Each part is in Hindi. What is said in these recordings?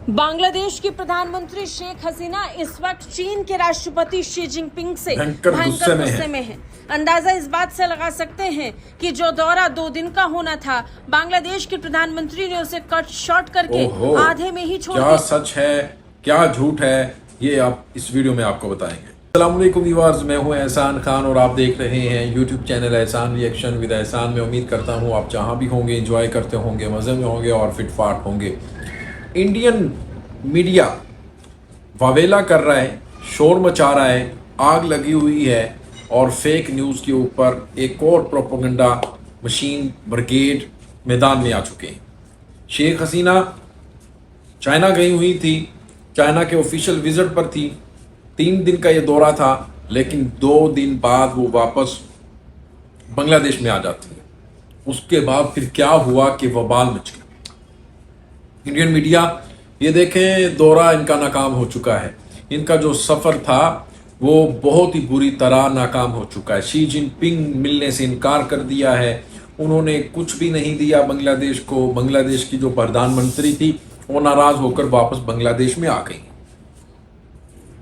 बांग्लादेश की प्रधानमंत्री शेख हसीना इस वक्त चीन के राष्ट्रपति शी जिनपिंग से भयंकर गुस्से में है। अंदाजा इस बात से लगा सकते हैं कि जो दौरा 2 दिन का होना था, बांग्लादेश के प्रधानमंत्री ने उसे कट शॉर्ट करके आधे में ही छोड़ दिया। क्या सच है क्या झूठ है, ये आप इस वीडियो में आपको बताएंगे। अस्सलाम वालेकुम व्यूअर्स, मैं हूं एहसान खान और आप देख रहे हैं यूट्यूब चैनल एहसान रिएक्शन विद एहसान। मैं उम्मीद करता हूं आप जहां भी होंगे एंजॉय करते होंगे, मज़े में होंगे और फिटफाट होंगे। इंडियन मीडिया वावेला कर रहा है, शोर मचा रहा है, आग लगी हुई है और फेक न्यूज़ के ऊपर एक और प्रोपेगेंडा मशीन ब्रिगेड मैदान में आ चुके हैं। शेख हसीना चाइना गई हुई थी, चाइना के ऑफिशियल विजिट पर थी। 3 दिन का ये दौरा था, लेकिन 2 दिन बाद वो वापस बांग्लादेश में आ जाती है। उसके बाद फिर क्या हुआ कि वबाल मच गया। इंडियन मीडिया ये देखें, दौरा इनका नाकाम हो चुका है। इनका जो सफ़र था वो बहुत ही बुरी तरह नाकाम हो चुका है। शी जिनपिंग मिलने से इनकार कर दिया है, उन्होंने कुछ भी नहीं दिया बांग्लादेश को। बांग्लादेश की जो प्रधानमंत्री थी वो नाराज़ होकर वापस बांग्लादेश में आ गई।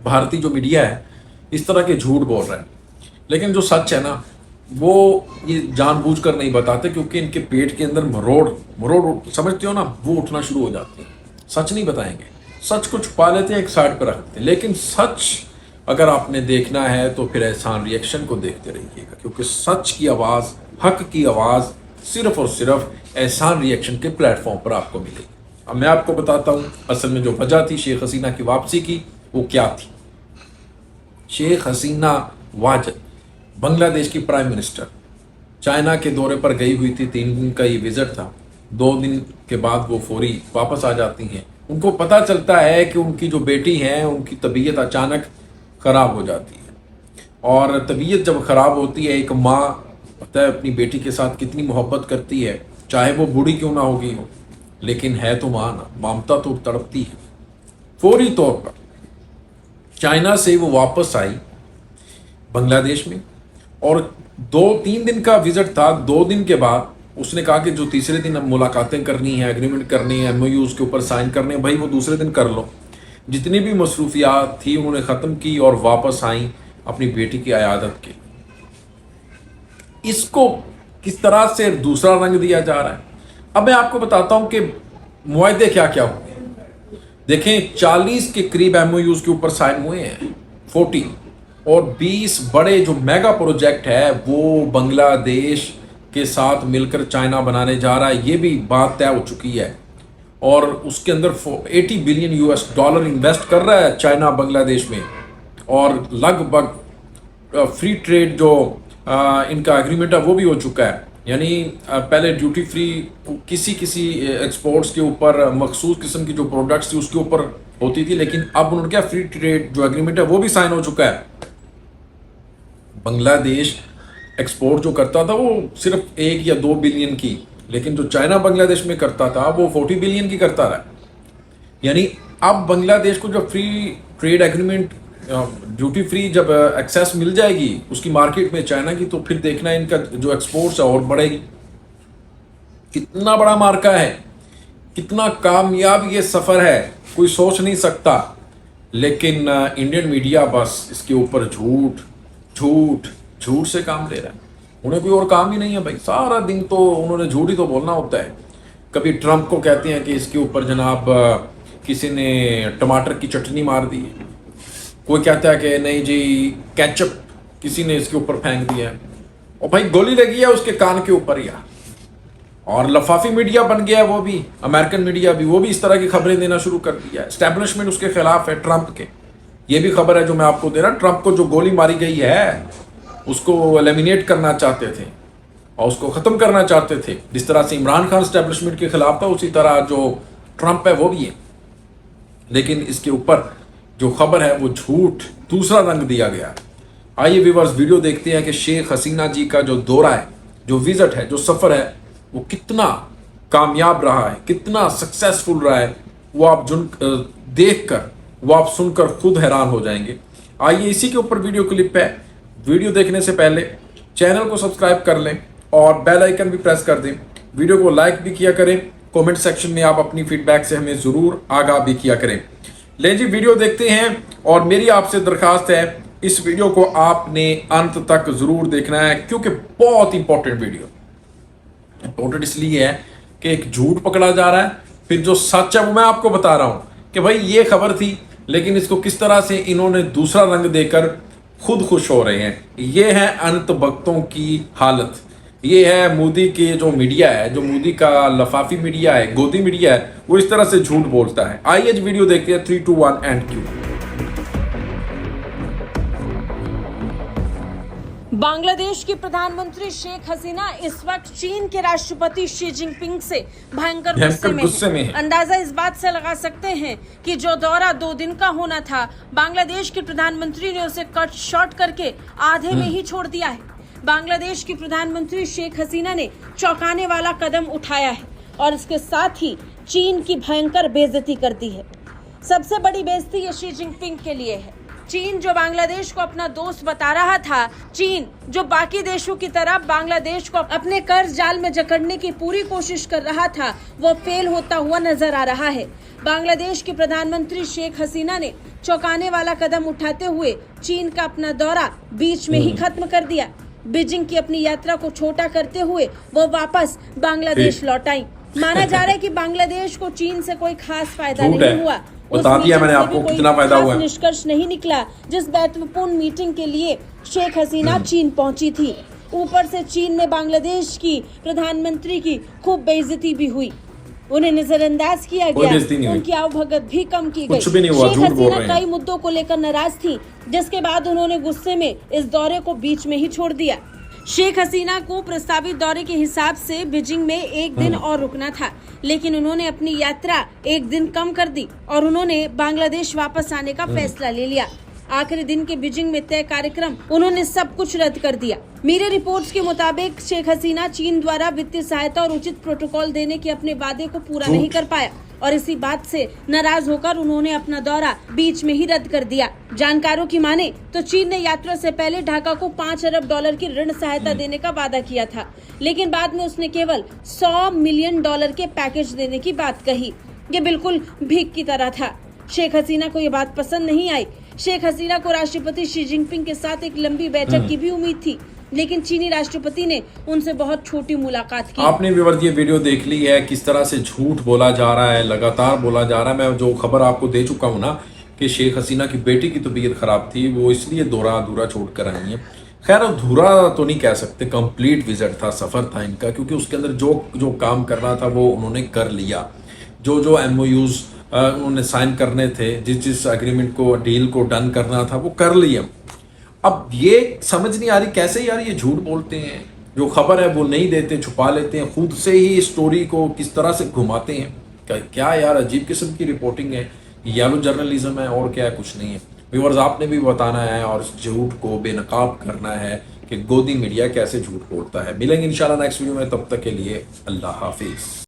भारतीय जो मीडिया है इस तरह के झूठ बोल रहा है, लेकिन जो सच है ना वो ये जानबूझकर नहीं बताते, क्योंकि इनके पेट के अंदर मरोड़ समझते हो ना, वो उठना शुरू हो जाती है। सच नहीं बताएंगे, सच को छुपा लेते हैं, एक साइड पर रखते हैं। लेकिन सच अगर आपने देखना है तो फिर एहसान रिएक्शन को देखते रहिएगा, क्योंकि सच की आवाज़, हक की आवाज़ सिर्फ और सिर्फ एहसान रिएक्शन के प्लेटफॉर्म पर आपको मिलेगी। अब मैं आपको बताता हूँ असल में जो वजह थी शेख हसीना की वापसी की वो क्या थी। शेख हसीना वाजिद बांग्लादेश की प्राइम मिनिस्टर चाइना के दौरे पर गई हुई थी। 3 दिन का ये विजिट था। 2 दिन के बाद वो फौरी वापस आ जाती हैं। उनको पता चलता है कि उनकी जो बेटी है उनकी तबीयत अचानक ख़राब हो जाती है, और तबीयत जब ख़राब होती है, एक माँ पता है अपनी बेटी के साथ कितनी मोहब्बत करती है, चाहे वो बूढ़ी क्यों ना होगी हो, लेकिन है तो माँ ना, ममता तो तड़पती है। फौरी तौर पर चाइना से वो वापस आई बांग्लादेश में, और 2-3 दिन का विजिट था। 2 दिन के बाद उसने कहा कि जो तीसरे दिन अब मुलाकातें करनी है, एग्रीमेंट करनी है, MOUs के ऊपर साइन करने हैं, भाई वो दूसरे दिन कर लो। जितनी भी मसरूफियात थी उन्होंने ख़त्म की और वापस आई अपनी बेटी की अयादत के। इसको किस तरह से दूसरा रंग दिया जा रहा है, अब मैं आपको बताता हूं कि मुआहदे क्या क्या हुए। देखें, 40 के करीब MOUs के ऊपर साइन हुए हैं, 40, और 20 बड़े जो मेगा प्रोजेक्ट है वो बांग्लादेश के साथ मिलकर चाइना बनाने जा रहा है। ये भी बात तय हो चुकी है, और उसके अंदर 80 बिलियन US$ इन्वेस्ट कर रहा है चाइना बांग्लादेश में, और लगभग फ्री ट्रेड जो इनका एग्रीमेंट है वो भी हो चुका है। यानी पहले ड्यूटी फ्री किसी एक्सपोर्ट्स के ऊपर मखसूस किस्म की जो प्रोडक्ट्स थी उसके ऊपर होती थी, लेकिन अब उन्होंने क्या फ्री ट्रेड जो एग्रीमेंट है वो भी साइन हो चुका है। बांग्लादेश एक्सपोर्ट जो करता था वो सिर्फ 1 या 2 बिलियन की, लेकिन जो चाइना बांग्लादेश में करता था वो 40 बिलियन की करता रहा। यानी अब बांग्लादेश को जब free trade agreement, duty free जब एक्सेस मिल जाएगी उसकी मार्केट में चाइना की, तो फिर देखना इनका जो एक्सपोर्ट्स है और बढ़ेगी। कितना बड़ा मार्का है, कितना कामयाब ये सफ़र है, कोई सोच नहीं सकता। लेकिन इंडियन मीडिया बस इसके ऊपर झूठ से काम ले रहा है। उन्हें कोई और काम ही नहीं है भाई, सारा दिन तो उन्होंने झूठ ही तो बोलना होता है। कभी ट्रंप को कहते हैं कि इसके ऊपर जनाब किसी ने टमाटर की चटनी मार दी, कोई कहता है कि नहीं जी केचप किसी ने इसके ऊपर फेंक दिया है, और भाई गोली लगी है उसके कान के ऊपर यार। और लफाफी मीडिया बन गया है वो भी, अमेरिकन मीडिया भी, वो भी इस तरह की खबरें देना शुरू कर दिया है। एस्टेब्लिशमेंट उसके खिलाफ है ट्रंप के। ये भी खबर है जो मैं आपको दे रहा, ट्रंप को जो गोली मारी गई है उसको एलिमिनेट करना चाहते थे और उसको ख़त्म करना चाहते थे। जिस तरह से इमरान खान एस्टेब्लिशमेंट के खिलाफ था, उसी तरह जो ट्रंप है वो भी है। लेकिन इसके ऊपर जो खबर है वो झूठ, दूसरा रंग दिया गया। आइए व्यूअर्स वीडियो देखते हैं कि शेख हसीना जी का जो दौरा है, जो विजिट है, जो सफ़र है, वो कितना कामयाब रहा है, कितना सक्सेसफुल रहा है। वो आप देख कर, वो आप सुनकर खुद हैरान हो जाएंगे। आइए इसी के ऊपर वीडियो क्लिप है। वीडियो देखने से पहले चैनल को सब्सक्राइब कर लें और बेल आइकन भी प्रेस कर दें। वीडियो को लाइक भी किया करें कमेंट सेक्शन में आप अपनी फीडबैक से हमें जरूर आगाह भी किया करें। ले जी वीडियो देखते हैं, और मेरी आपसे दरखास्त है इस वीडियो को आपने अंत तक जरूर देखना है, क्योंकि बहुत इंपॉर्टेंट वीडियो। इंपॉर्टेंट इसलिए है कि एक झूठ पकड़ा जा रहा है, फिर जो सच है वो मैं आपको बता रहा हूं कि भाई ये खबर थी, लेकिन इसको किस तरह से इन्होंने दूसरा रंग देकर खुद खुश हो रहे हैं। ये है अनंत भक्तों की हालत। ये है मोदी के जो मीडिया है, जो मोदी का लफाफी मीडिया है, गोदी मीडिया है, वो इस तरह से झूठ बोलता है। आइए वीडियो देखते हैं 3, 2, 1 एंड क्यू। बांग्लादेश की प्रधानमंत्री शेख हसीना इस वक्त चीन के राष्ट्रपति शी जिनपिंग से भयंकर गुस्से में है। अंदाजा इस बात से लगा सकते हैं कि जो दौरा 2 दिन का होना था, बांग्लादेश के प्रधानमंत्री ने उसे कट शॉर्ट करके आधे में ही छोड़ दिया है। बांग्लादेश की प्रधानमंत्री शेख हसीना ने चौंकाने वाला कदम उठाया है और इसके साथ ही चीन की भयंकर बेइज्जती कर दी है। सबसे बड़ी बेइज्जती ये शी जिनपिंग के लिए है। चीन जो बांग्लादेश को अपना दोस्त बता रहा था, चीन जो बाकी देशों की तरह बांग्लादेश को अपने कर्ज जाल में जकड़ने की पूरी कोशिश कर रहा था, वो फेल होता हुआ नजर आ रहा है। बांग्लादेश की प्रधानमंत्री शेख हसीना ने चौंकाने वाला कदम उठाते हुए चीन का अपना दौरा बीच में ही खत्म कर दिया। बीजिंग की अपनी यात्रा को छोटा करते हुए वो वापस बांग्लादेश लौट आई। माना जा रहा है कि बांग्लादेश को चीन से कोई खास फायदा नहीं हुआ। बता दिया मैंने आपको कितना फायदा हुआ। निष्कर्ष नहीं निकला जिस महत्वपूर्ण मीटिंग के लिए शेख हसीना चीन पहुंची थी। ऊपर से चीन में बांग्लादेश की प्रधानमंत्री की खूब बेइज्जती भी हुई, उन्हें नजरअंदाज किया गया, उनकी आवभगत भी कम की गई। शेख हसीना कई मुद्दों को लेकर नाराज थी, जिसके बाद उन्होंने गुस्से में इस दौरे को बीच में ही छोड़ दिया। शेख हसीना को प्रस्तावित दौरे के हिसाब से बीजिंग में 1 दिन और रुकना था, लेकिन उन्होंने अपनी यात्रा 1 दिन कम कर दी और उन्होंने बांग्लादेश वापस आने का फैसला ले लिया। आखिरी दिन के बीजिंग में तय कार्यक्रम उन्होंने सब कुछ रद्द कर दिया। मीडिया रिपोर्ट्स के मुताबिक शेख हसीना चीन द्वारा वित्तीय सहायता और उचित प्रोटोकॉल देने के अपने वादे को पूरा नहीं कर पाया और इसी बात से नाराज होकर उन्होंने अपना दौरा बीच में ही रद्द कर दिया। जानकारों की माने तो चीन ने यात्रा से पहले ढाका को $5 अरब की ऋण सहायता देने का वादा किया था, लेकिन बाद में उसने केवल $100 मिलियन के पैकेज देने की बात कही। ये बिल्कुल भीख की तरह था। शेख हसीना को ये बात पसंद नहीं आई। शेख हसीना को राष्ट्रपति शी जिनपिंग के साथ एक लंबी बैठक की भी उम्मीद थी, लेकिन चीनी राष्ट्रपति ने उनसे बहुत छोटी मुलाकात की। आपने ये वीडियो देख ली है, किस तरह से झूठ बोला जा रहा है, लगातार बोला जा रहा है। मैं जो खबर आपको दे चुका हूँ ना कि शेख हसीना की बेटी की तबीयत खराब थी, वो इसलिए दौरा अधूरा छोड़ कर आई है। खैर अधूरा तो नहीं कह सकते, कंप्लीट विजिट था, सफर था इनका, क्योंकि उसके अंदर जो काम करना था वो उन्होंने कर लिया। जो MOUs उन्होंने साइन करने थे, जिस एग्रीमेंट को, डील को डन करना था, वो कर लिया। अब ये समझ नहीं आ रही कैसे यार ये झूठ बोलते हैं, जो खबर है वो नहीं देते, छुपा लेते हैं, खुद से ही स्टोरी को किस तरह से घुमाते हैं। क्या यार अजीब किस्म की रिपोर्टिंग है, येलो जर्नलिज्म है और क्या है, कुछ नहीं है। व्यूअर्स आपने भी बताना है और इस झूठ को बेनकाब करना है कि गोदी मीडिया कैसे झूठ बोलता है। मिलेंगे इंशाल्लाह नेक्स्ट वीडियो में, तब तक के लिए अल्लाह हाफिज।